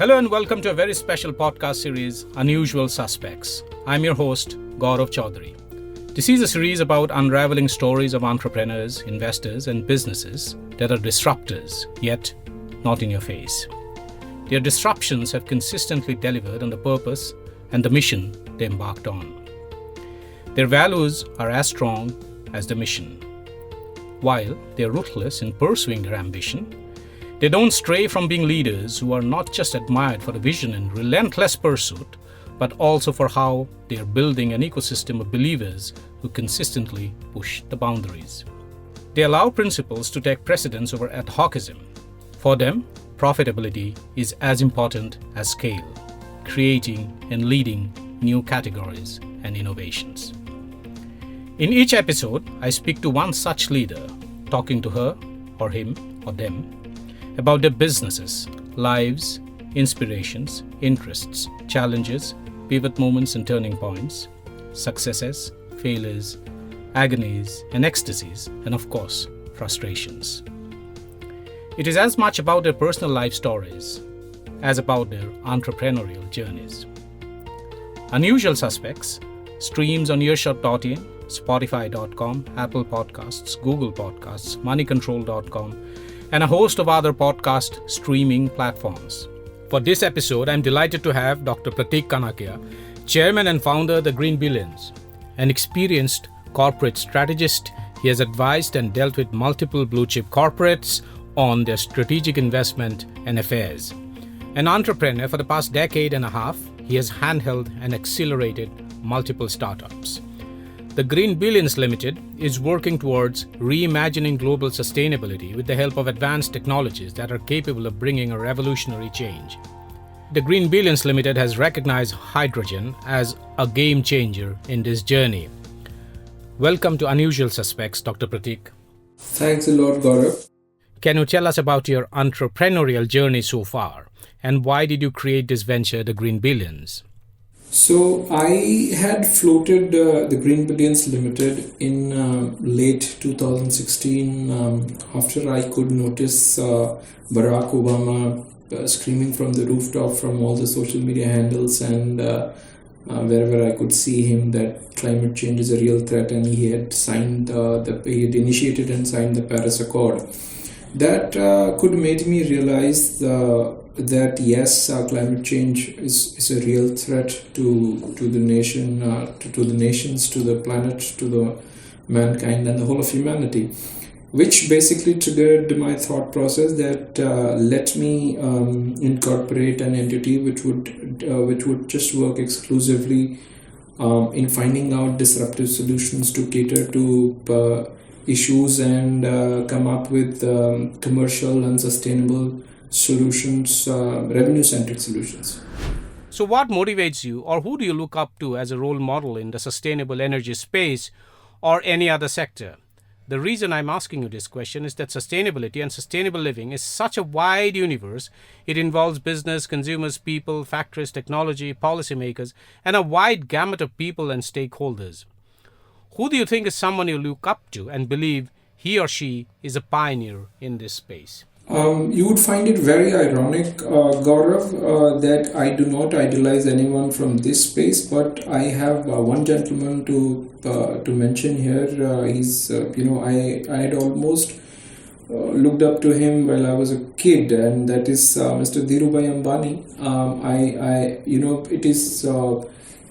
Hello and welcome to a very special podcast series, Unusual Suspects. I'm your host, Gaurav Chaudhary. This is a series about unraveling stories of entrepreneurs, investors, and businesses that are disruptors, yet not in your face. Their disruptions have consistently delivered on the purpose and the mission they embarked on. Their values are as strong as the mission. While they are ruthless in pursuing their ambition, they don't stray from being leaders who are not just admired for the vision and relentless pursuit, but also for how they are building an ecosystem of believers who consistently push the boundaries. They allow principles to take precedence over ad hocism. For them, profitability is as important as scale, creating and leading new categories and innovations. In each episode, I speak to one such leader, talking to her or him or them about their businesses, lives, inspirations, interests, challenges, pivot moments and turning points, successes, failures, agonies and ecstasies, and of course, frustrations. It is as much about their personal life stories as about their entrepreneurial journeys. Unusual Suspects streams on Earshot.in, Spotify.com, Apple Podcasts, Google Podcasts, MoneyControl.com, and a host of other podcast streaming platforms. For this episode, I'm delighted to have Dr. Prateek Kanakia, Chairman and Founder of TheGreenBillions. An experienced corporate strategist, he has advised and dealt with multiple blue-chip corporates on their strategic investment and affairs. An entrepreneur for the past decade and a half, he has handheld and accelerated multiple startups. TheGreenBillions Limited is working towards reimagining global sustainability with the help of advanced technologies that are capable of bringing a revolutionary change. TheGreenBillions Limited has recognized hydrogen as a game changer in this journey. Welcome to Unusual Suspects, Dr. Prateek. Thanks a lot, Gaurav. Can you tell us about your entrepreneurial journey so far, and why did you create this venture, TheGreenBillions? So I had floated the Green Billions Limited in late 2016 after I could notice Barack Obama screaming from the rooftop from all the social media handles and wherever I could see him that climate change is a real threat, and he had he had initiated and signed the Paris Accord. That could make me realize that yes, climate change is a real threat to the nation, to the nations, to the planet, to the mankind and the whole of humanity, which basically triggered my thought process that let me incorporate an entity which would just work exclusively in finding out disruptive solutions to cater to issues and come up with commercial and sustainable solutions, revenue-centric solutions. So what motivates you, or who do you look up to as a role model in the sustainable energy space or any other sector? The reason I'm asking you this question is that sustainability and sustainable living is such a wide universe. It involves business, consumers, people, factories, technology, policymakers, and a wide gamut of people and stakeholders. Who do you think is someone you look up to and believe he or she is a pioneer in this space? You would find it very ironic, Gaurav, that I do not idolize anyone from this space, but I have one gentleman to mention here. I had almost looked up to him while I was a kid, and that is Mr. Dhirubhai Ambani.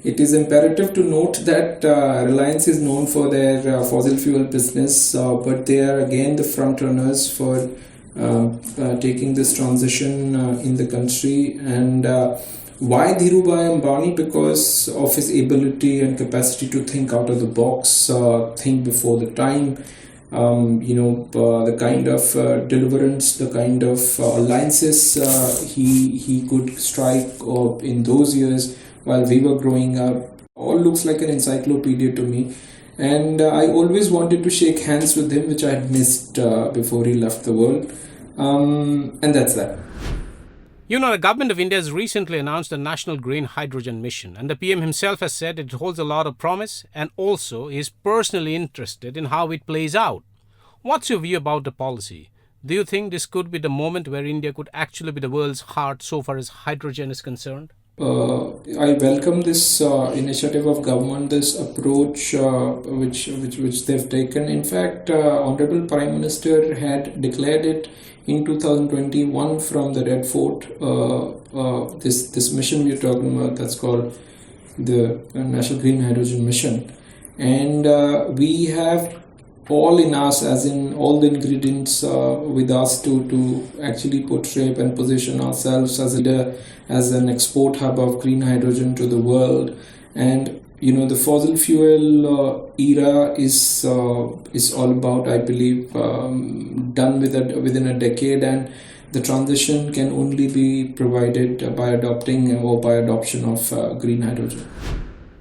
It is imperative to note that Reliance is known for their fossil fuel business, but they are again the front runners for taking this transition in the country. And why Dhirubhai Ambani? Because of his ability and capacity to think out of the box, think before the time. The kind of deliverance, the kind of alliances he could strike in those years while we were growing up, all looks like an encyclopedia to me. And I always wanted to shake hands with him, which I had missed before he left the world. And that's that. The government of India has recently announced a national green hydrogen mission, and the PM himself has said it holds a lot of promise and also is personally interested in how it plays out. What's your view about the policy? Do you think this could be the moment where India could actually be the world's heart so far as hydrogen is concerned? I welcome this initiative of government, this approach which they've taken. In fact, Honorable Prime Minister had declared it in 2021 from the Red Fort. This mission we're talking about, that's called the National Green Hydrogen Mission, and we have all in us, as in all the ingredients with us to actually portray and position ourselves as as an export hub of green hydrogen to the world. And the fossil fuel era is all about, I believe, done within a decade, and the transition can only be provided by adopting or by adoption of green hydrogen.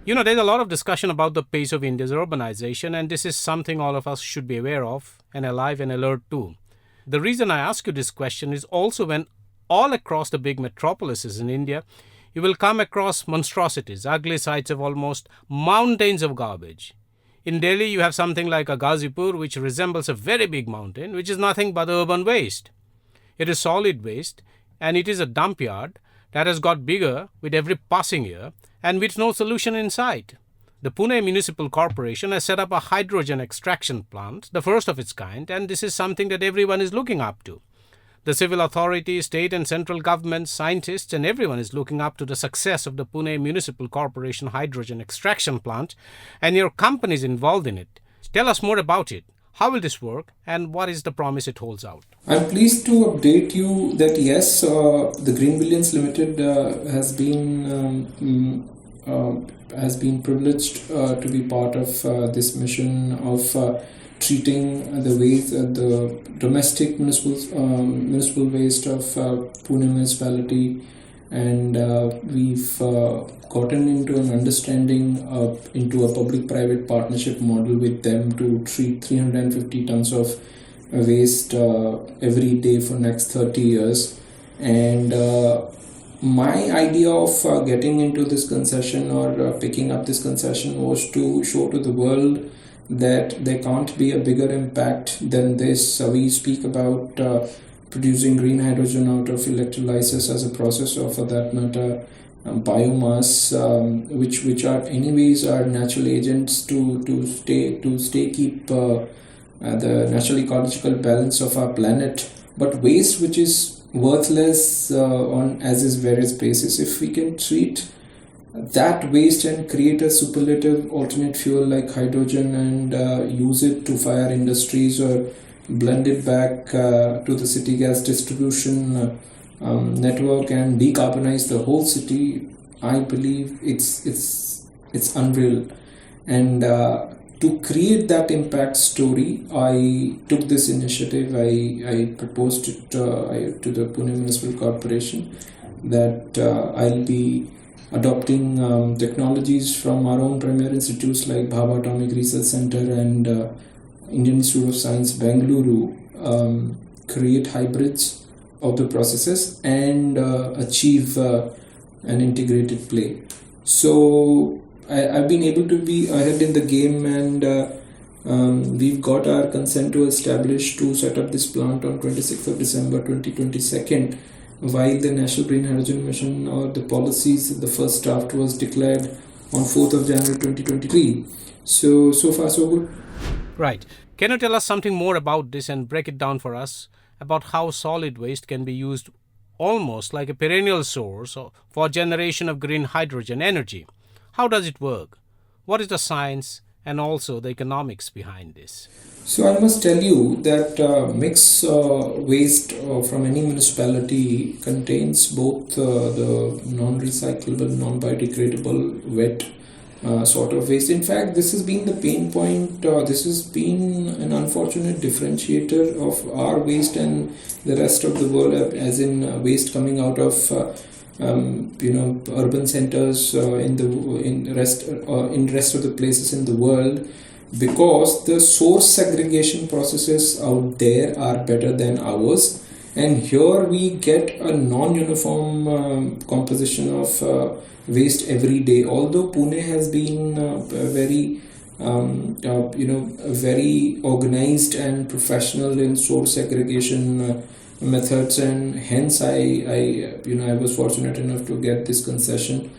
There's a lot of discussion about the pace of India's urbanization, and this is something all of us should be aware of and alive and alert to. The reason I ask you this question is also when all across the big metropolises in India, you will come across monstrosities, ugly sights of almost mountains of garbage. In Delhi, you have something like a Ghazipur, which resembles a very big mountain, which is nothing but urban waste. It is solid waste, and it is a dump yard that has got bigger with every passing year, and with no solution in sight. The Pune Municipal Corporation has set up a hydrogen extraction plant, the first of its kind, and this is something that everyone is looking up to. The civil authorities, state and central governments, scientists, and everyone is looking up to the success of the Pune Municipal Corporation hydrogen extraction plant, and your company is involved in it. Tell us more about it. How will this work, and what is the promise it holds out? I'm pleased to update you that yes, TheGreenBillions Limited has been privileged to be part of this mission of treating the waste, the domestic municipal waste of Pune municipality, and we've gotten into an understanding into a public-private partnership model with them to treat 350 tons of waste every day for next 30 years. And my idea of getting into this concession or picking up this concession was to show to the world that there can't be a bigger impact than this. We speak about producing green hydrogen out of electrolysis as a process, or for that matter biomass, which are anyways are natural agents to keep the natural ecological balance of our planet. But waste which is worthless on as is various basis, if we can treat that waste and create a superlative alternate fuel like hydrogen and use it to fire industries or blend it back to the city gas distribution network and decarbonize the whole city, I believe it's unreal. And to create that impact story, I took this initiative. I proposed it to the Pune Municipal Corporation that I'll be adopting technologies from our own premier institutes like Bhabha Atomic Research Center and Indian Institute of Science, Bengaluru, create hybrids of the processes and achieve an integrated play. So I've been able to be ahead in the game, and we've got our consent to establish to set up this plant on 26th of December 2022, while the National Green Hydrogen Mission or the policies, the first draft was declared on 4th of January 2023. So far so good. Right. Can you tell us something more about this and break it down for us about how solid waste can be used almost like a perennial source for generation of green hydrogen energy? How does it work? What is the science and also the economics behind this? So I must tell you that mixed waste from any municipality contains both the non-recyclable, non-biodegradable, wet sort of waste. In fact, this has been the pain point. This has been an unfortunate differentiator of our waste and the rest of the world, as in waste coming out of urban centers in rest of the places in the world, because the source segregation processes out there are better than ours, and here we get a non-uniform composition of waste every day. Although Pune has been very very organized and professional in source segregation methods, and hence I was fortunate enough to get this concession.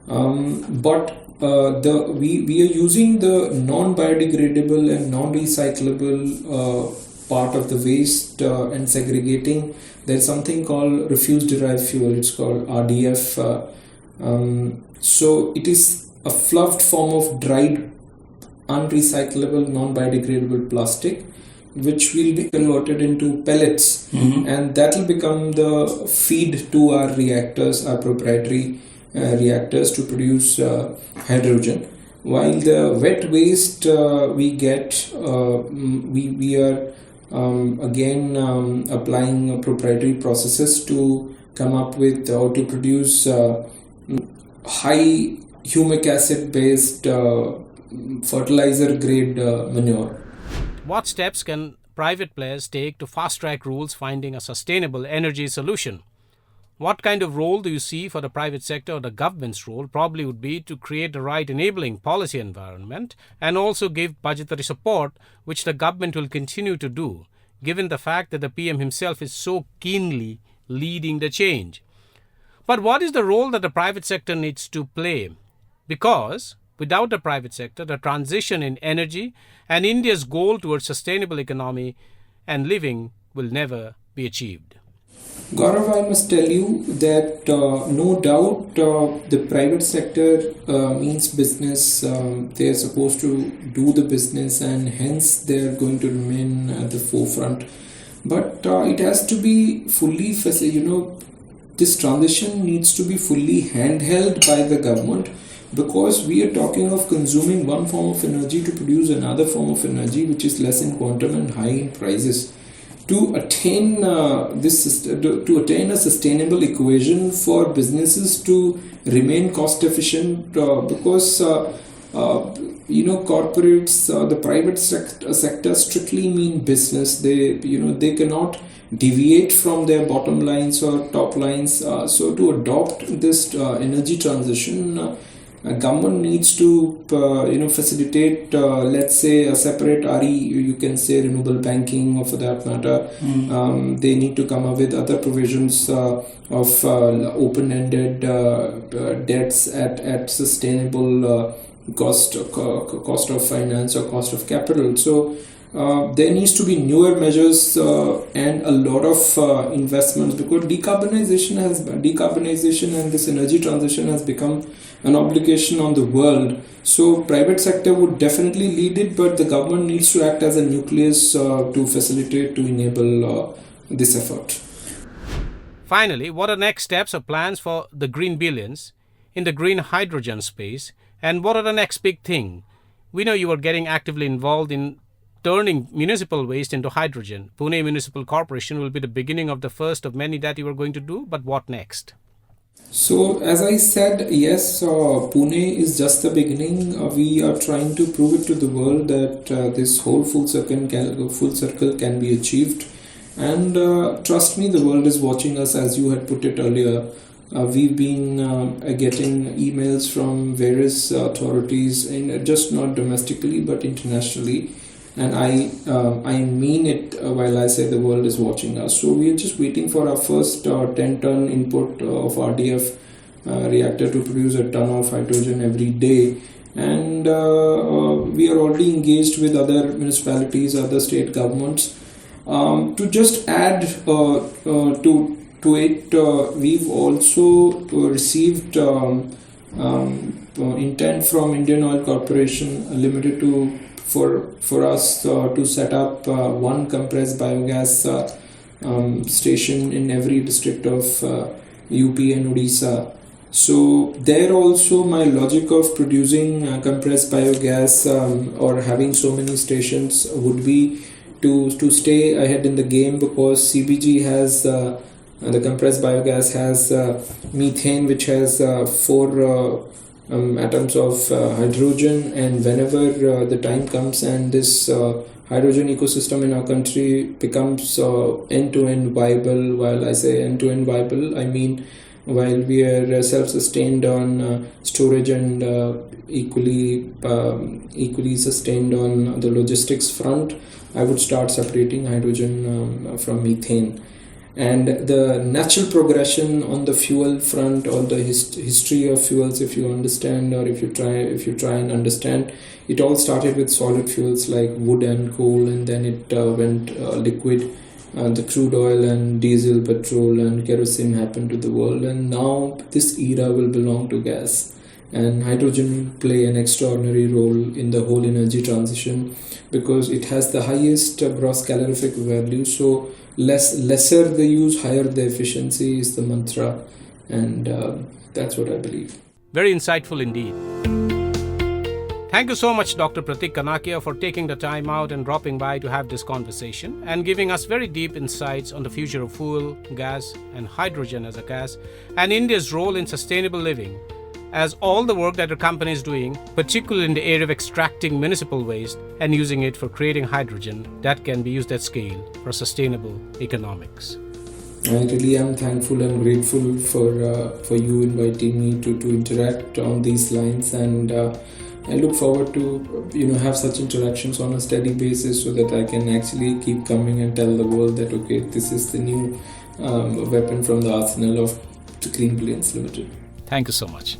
But we are using the non-biodegradable and non-recyclable part of the waste and segregating. There's something called refuse derived fuel. It's called RDF. So it is a fluffed form of dried, unrecyclable, non-biodegradable plastic, which will be converted into pellets, and that will become the feed to our reactors, our proprietary reactors, to produce hydrogen. While the wet waste we get, we are again applying proprietary processes to come up with or to produce high humic acid based fertilizer grade manure. What steps can private players take to fast-track rules finding a sustainable energy solution? What kind of role do you see for the private sector, or the government's role probably would be to create the right enabling policy environment and also give budgetary support, which the government will continue to do, given the fact that the PM himself is so keenly leading the change. But what is the role that the private sector needs to play? Because without the private sector, the transition in energy and India's goal towards sustainable economy and living will never be achieved. Gaurav, I must tell you that no doubt the private sector means business. They are supposed to do the business, and hence they are going to remain at the forefront. But it has to be fully, this transition needs to be fully handheld by the government, because we are talking of consuming one form of energy to produce another form of energy, which is less in quantum and high in prices. To attain to attain a sustainable equation for businesses to remain cost efficient, because corporates, the private sector strictly mean business. They cannot deviate from their bottom lines or top lines. So to adopt this energy transition, government needs to facilitate, let's say, a separate RE, you can say renewable banking, or for that matter, they need to come up with other provisions of open-ended debts at sustainable cost of finance or cost of capital. So there needs to be newer measures and a lot of investments, because decarbonization and this energy transition has become an obligation on the world. So private sector would definitely lead it, but the government needs to act as a nucleus to facilitate, to enable this effort. Finally, what are next steps or plans for the Green Billions in the green hydrogen space, and what are the next big thing? We know you are getting actively involved in turning municipal waste into hydrogen. Pune Municipal Corporation will be the beginning of the first of many that you are going to do, but what next? So, as I said, yes, Pune is just the beginning. We are trying to prove it to the world that this whole full circle can be achieved. And trust me, the world is watching us, as you had put it earlier. We've been getting emails from various authorities, and just not domestically but internationally. And I mean it while I say the world is watching us. So we are just waiting for our first 10-ton input of RDF reactor to produce a ton of hydrogen every day. And we are already engaged with other municipalities, other state governments. To just add to it, we've also received intent from Indian Oil Corporation Limited for us to set up one compressed biogas station in every district of UP and Odisha. So there also my logic of producing compressed biogas or having so many stations would be to stay ahead in the game, because CBG has the compressed biogas has methane, which has 4 atoms of hydrogen, and whenever the time comes and this hydrogen ecosystem in our country becomes end-to-end viable, while I say end-to-end viable, I mean while we are self-sustained on storage and equally sustained on the logistics front, I would start separating hydrogen from methane. And the natural progression on the fuel front, or the history of fuels, if you understand, or if you try and understand, it all started with solid fuels like wood and coal, and then it went liquid. The crude oil and diesel, petrol and kerosene happened to the world, and now this era will belong to gas. And hydrogen will play an extraordinary role in the whole energy transition, because it has the highest gross calorific value. So lesser the use, higher the efficiency is the mantra, and that's what I believe. Very insightful indeed. Thank you so much, Dr. Prateek Kanakia, for taking the time out and dropping by to have this conversation and giving us very deep insights on the future of fuel, gas, and hydrogen as a gas, and India's role in sustainable living, as all the work that your company is doing, particularly in the area of extracting municipal waste and using it for creating hydrogen that can be used at scale for sustainable economics. I really am thankful and grateful for you inviting me to interact on these lines, and I look forward to have such interactions on a steady basis, so that I can actually keep coming and tell the world that, okay, this is the new weapon from the arsenal of TheGreenBillions Limited. Thank you so much.